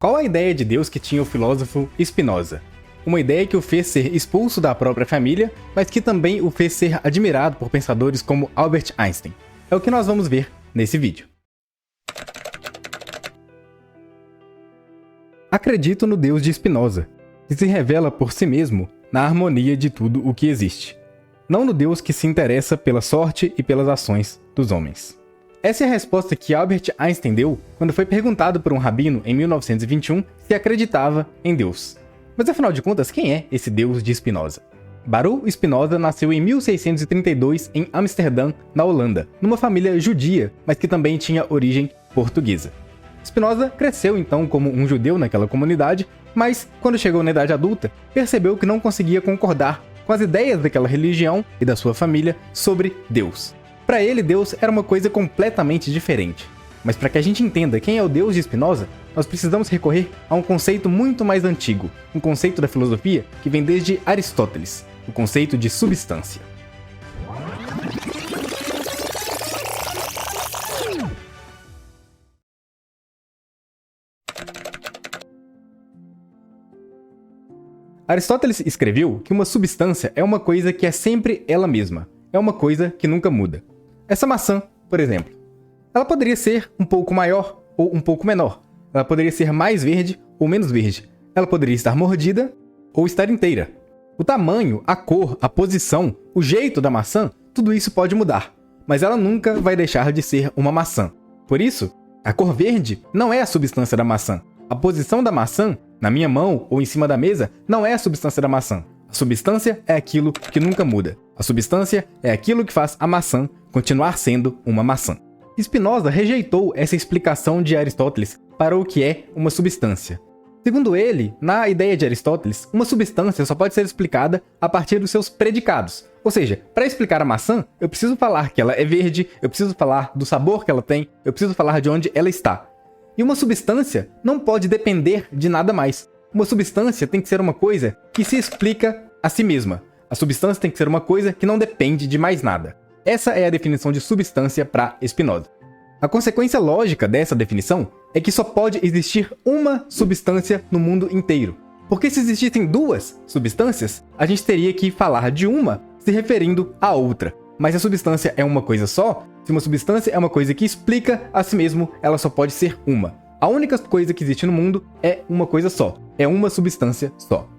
Qual a ideia de Deus que tinha o filósofo Spinoza? Uma ideia que o fez ser expulso da própria família, mas que também o fez ser admirado por pensadores como Albert Einstein. É o que nós vamos ver nesse vídeo. Acredito no Deus de Spinoza, que se revela por si mesmo na harmonia de tudo o que existe, não no Deus que se interessa pela sorte e pelas ações dos homens. Essa é a resposta que Albert Einstein deu quando foi perguntado por um rabino em 1921 se acreditava em Deus. Mas afinal de contas, quem é esse Deus de Spinoza? Baruch Spinoza nasceu em 1632 em Amsterdã, na Holanda, numa família judia, mas que também tinha origem portuguesa. Spinoza cresceu então como um judeu naquela comunidade, mas quando chegou na idade adulta, percebeu que não conseguia concordar com as ideias daquela religião e da sua família sobre Deus. Para ele, Deus era uma coisa completamente diferente. Mas para que a gente entenda quem é o Deus de Spinoza, nós precisamos recorrer a um conceito muito mais antigo, um conceito da filosofia que vem desde Aristóteles, o conceito de substância. Aristóteles escreveu que uma substância é uma coisa que é sempre ela mesma, é uma coisa que nunca muda. Essa maçã, por exemplo, ela poderia ser um pouco maior ou um pouco menor. Ela poderia ser mais verde ou menos verde. Ela poderia estar mordida ou estar inteira. O tamanho, a cor, a posição, o jeito da maçã, tudo isso pode mudar. Mas ela nunca vai deixar de ser uma maçã. Por isso, a cor verde não é a substância da maçã. A posição da maçã, na minha mão ou em cima da mesa, não é a substância da maçã. A substância é aquilo que nunca muda. A substância é aquilo que faz a maçã continuar sendo uma maçã. Spinoza rejeitou essa explicação de Aristóteles para o que é uma substância. Segundo ele, na ideia de Aristóteles, uma substância só pode ser explicada a partir dos seus predicados. Ou seja, para explicar a maçã, eu preciso falar que ela é verde, eu preciso falar do sabor que ela tem, eu preciso falar de onde ela está. E uma substância não pode depender de nada mais. Uma substância tem que ser uma coisa que se explica a si mesma. A substância tem que ser uma coisa que não depende de mais nada. Essa é a definição de substância para Spinoza. A consequência lógica dessa definição é que só pode existir uma substância no mundo inteiro. Porque se existissem duas substâncias, a gente teria que falar de uma se referindo à outra. Mas se a substância é uma coisa só, se uma substância é uma coisa que explica a si mesmo, ela só pode ser uma. A única coisa que existe no mundo é uma coisa só. É uma substância só.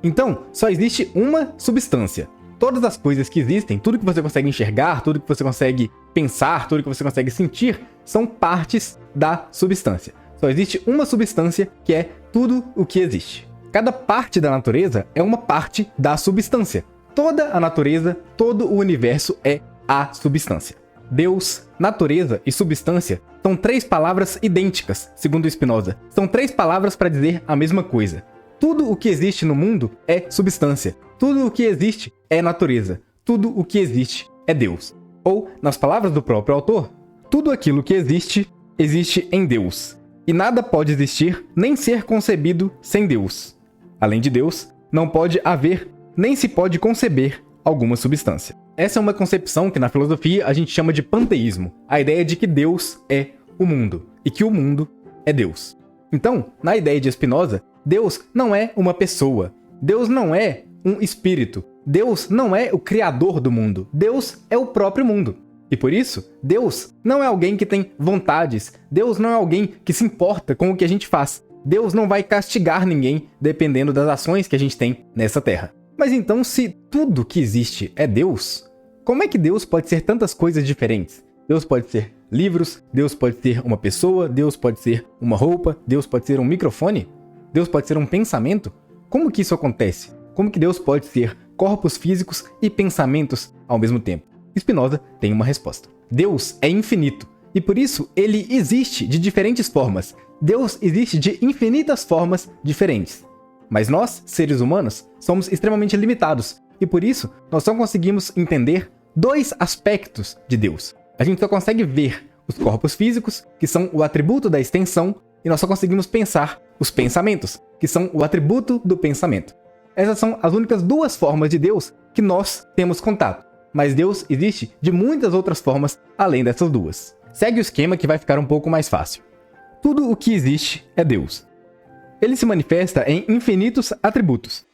Então, só existe uma substância. Todas as coisas que existem, tudo que você consegue enxergar, tudo que você consegue pensar, tudo que você consegue sentir, são partes da substância. Só existe uma substância que é tudo o que existe. Cada parte da natureza é uma parte da substância. Toda a natureza, todo o universo é a substância. Deus, natureza e substância são três palavras idênticas, segundo Spinoza. São três palavras para dizer a mesma coisa. Tudo o que existe no mundo é substância. Tudo o que existe é natureza. Tudo o que existe é Deus. Ou, nas palavras do próprio autor, tudo aquilo que existe, existe em Deus. E nada pode existir nem ser concebido sem Deus. Além de Deus, não pode haver nem se pode conceber alguma substância. Essa é uma concepção que na filosofia a gente chama de panteísmo, a ideia de que Deus é o mundo e que o mundo é Deus. Então, na ideia de Spinoza, Deus não é uma pessoa, Deus não é um espírito, Deus não é o criador do mundo, Deus é o próprio mundo. E por isso, Deus não é alguém que tem vontades, Deus não é alguém que se importa com o que a gente faz. Deus não vai castigar ninguém dependendo das ações que a gente tem nessa terra. Mas então, se tudo que existe é Deus, como é que Deus pode ser tantas coisas diferentes? Deus pode ser livros, Deus pode ser uma pessoa, Deus pode ser uma roupa, Deus pode ser um microfone, Deus pode ser um pensamento? Como que isso acontece? Como que Deus pode ser corpos físicos e pensamentos ao mesmo tempo? Spinoza tem uma resposta. Deus é infinito e por isso ele existe de diferentes formas. Deus existe de infinitas formas diferentes. Mas nós, seres humanos, somos extremamente limitados e por isso nós só conseguimos entender dois aspectos de Deus. A gente só consegue ver os corpos físicos, que são o atributo da extensão, e nós só conseguimos pensar os pensamentos, que são o atributo do pensamento. Essas são as únicas duas formas de Deus que nós temos contato. Mas Deus existe de muitas outras formas além dessas duas. Segue o esquema que vai ficar um pouco mais fácil. Tudo o que existe é Deus. ele se manifesta em infinitos atributos.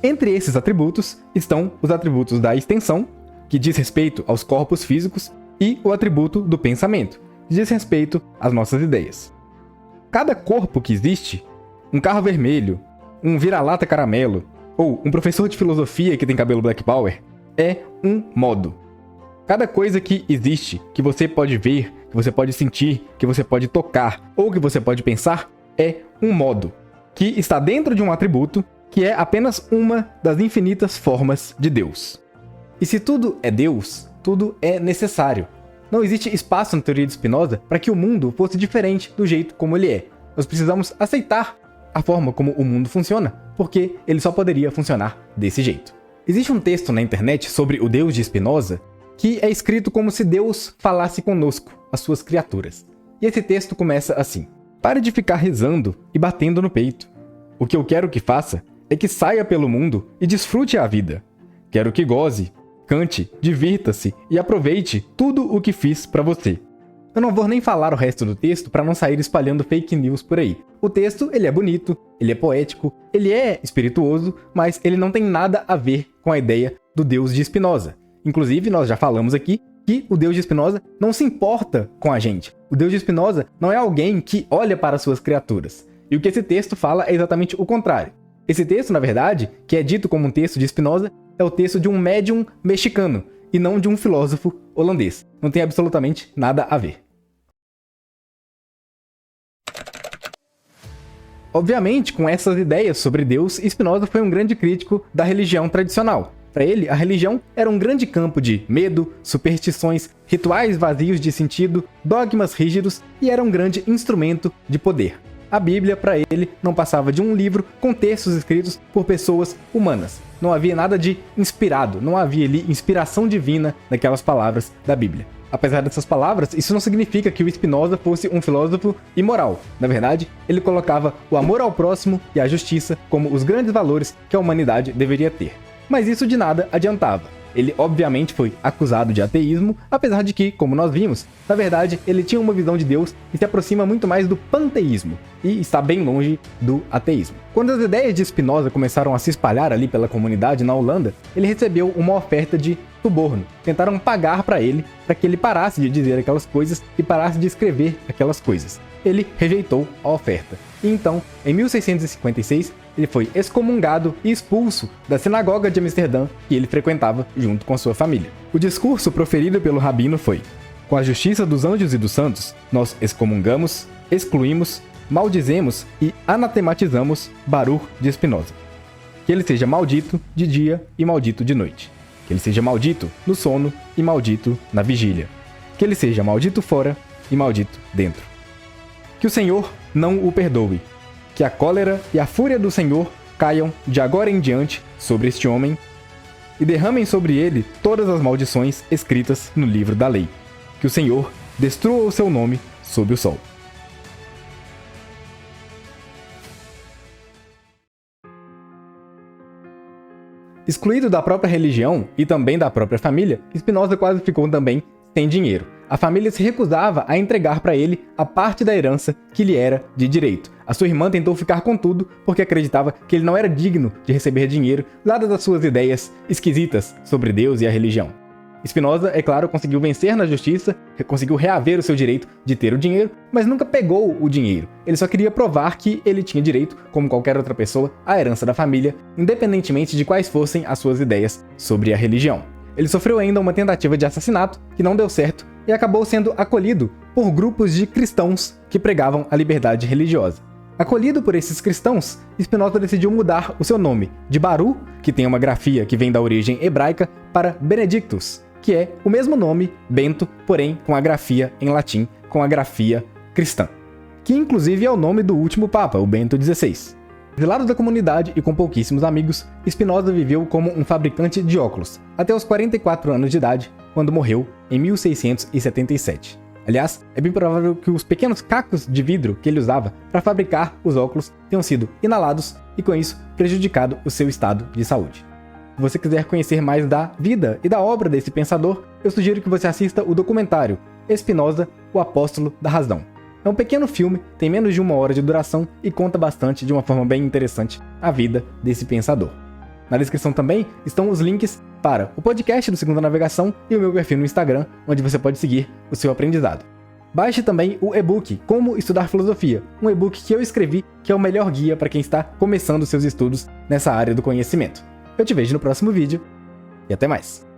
Entre esses atributos estão os atributos da extensão, que diz respeito aos corpos físicos, e o atributo do pensamento, que diz respeito às nossas ideias. Cada corpo que existe, um carro vermelho, um vira-lata caramelo, ou um professor de filosofia que tem cabelo Black Power, é um modo. Cada coisa que existe, que você pode ver, que você pode sentir, que você pode tocar, ou que você pode pensar, é um modo, que está dentro de um atributo, que é apenas uma das infinitas formas de Deus. E se tudo é Deus, tudo é necessário. Não existe espaço na teoria de Spinoza para que o mundo fosse diferente do jeito como ele é. Nós precisamos aceitar a forma como o mundo funciona, porque ele só poderia funcionar desse jeito. Existe um texto na internet sobre o Deus de Spinoza que é escrito como se Deus falasse conosco, as suas criaturas. E esse texto começa assim: pare de ficar rezando e batendo no peito. O que eu quero que faça é que saia pelo mundo e desfrute a vida. Quero que goze, cante, divirta-se e aproveite tudo o que fiz para você. Eu não vou nem falar o resto do texto para não sair espalhando fake news por aí. O texto, ele é bonito, ele é poético, ele é espirituoso, mas ele não tem nada a ver com a ideia do Deus de Spinoza. Inclusive, nós já falamos aqui que o Deus de Spinoza não se importa com a gente. O Deus de Spinoza não é alguém que olha para suas criaturas. E o que esse texto fala é exatamente o contrário. Esse texto, na verdade, que é dito como um texto de Spinoza, é o texto de um médium mexicano, e não de um filósofo holandês. Não tem absolutamente nada a ver. Obviamente, com essas ideias sobre Deus, Spinoza foi um grande crítico da religião tradicional. Para ele, a religião era um grande campo de medo, superstições, rituais vazios de sentido, dogmas rígidos e era um grande instrumento de poder. A Bíblia, para ele, não passava de um livro com textos escritos por pessoas humanas. Não havia nada de inspirado, não havia ali inspiração divina naquelas palavras da Bíblia. Apesar dessas palavras, isso não significa que o Spinoza fosse um filósofo imoral. Na verdade, ele colocava o amor ao próximo e a justiça como os grandes valores que a humanidade deveria ter. Mas isso de nada adiantava. Ele obviamente foi acusado de ateísmo, apesar de que, como nós vimos, na verdade ele tinha uma visão de Deus que se aproxima muito mais do panteísmo e está bem longe do ateísmo. Quando as ideias de Spinoza começaram a se espalhar ali pela comunidade na Holanda, ele recebeu uma oferta de suborno. Tentaram pagar para que ele parasse de dizer aquelas coisas e parasse de escrever aquelas coisas. Ele rejeitou a oferta. E então, em 1656, ele foi excomungado e expulso da sinagoga de Amsterdã que ele frequentava junto com sua família. O discurso proferido pelo rabino foi: com a justiça dos anjos e dos santos, nós excomungamos, excluímos, maldizemos e anatematizamos Baruch de Spinoza. Que ele seja maldito de dia e maldito de noite. Que ele seja maldito no sono e maldito na vigília. Que ele seja maldito fora e maldito dentro. Que o Senhor não o perdoe. Que a cólera e a fúria do Senhor caiam de agora em diante sobre este homem e derramem sobre ele todas as maldições escritas no livro da lei. Que o Senhor destrua o seu nome sob o sol. Excluído da própria religião e também da própria família, Spinoza quase ficou também sem dinheiro. A família se recusava a entregar para ele a parte da herança que lhe era de direito. A sua irmã tentou ficar com tudo porque acreditava que ele não era digno de receber dinheiro, dadas as suas ideias esquisitas sobre Deus e a religião. Spinoza, é claro, conseguiu vencer na justiça, conseguiu reaver o seu direito de ter o dinheiro, mas nunca pegou o dinheiro. Ele só queria provar que ele tinha direito, como qualquer outra pessoa, à herança da família, independentemente de quais fossem as suas ideias sobre a religião. Ele sofreu ainda uma tentativa de assassinato, que não deu certo, e acabou sendo acolhido por grupos de cristãos que pregavam a liberdade religiosa. Acolhido por esses cristãos, Spinoza decidiu mudar o seu nome de Baruch, que tem uma grafia que vem da origem hebraica, para Benedictus, que é o mesmo nome, Bento, porém com a grafia em latim, com a grafia cristã, que inclusive é o nome do último Papa, o Bento XVI. Exilado da comunidade e com pouquíssimos amigos, Spinoza viveu como um fabricante de óculos, até os 44 anos de idade, quando morreu em 1677. Aliás, é bem provável que os pequenos cacos de vidro que ele usava para fabricar os óculos tenham sido inalados e com isso prejudicado o seu estado de saúde. Se você quiser conhecer mais da vida e da obra desse pensador, eu sugiro que você assista o documentário Spinoza, o Apóstolo da Razão. É um pequeno filme, tem menos de 1 hora de duração e conta bastante, de uma forma bem interessante, a vida desse pensador. Na descrição também estão os links para o podcast do Segunda Navegação e o meu perfil no Instagram, onde você pode seguir o seu aprendizado. Baixe também o e-book Como Estudar Filosofia, um e-book que eu escrevi que é o melhor guia para quem está começando seus estudos nessa área do conhecimento. Eu te vejo no próximo vídeo e até mais!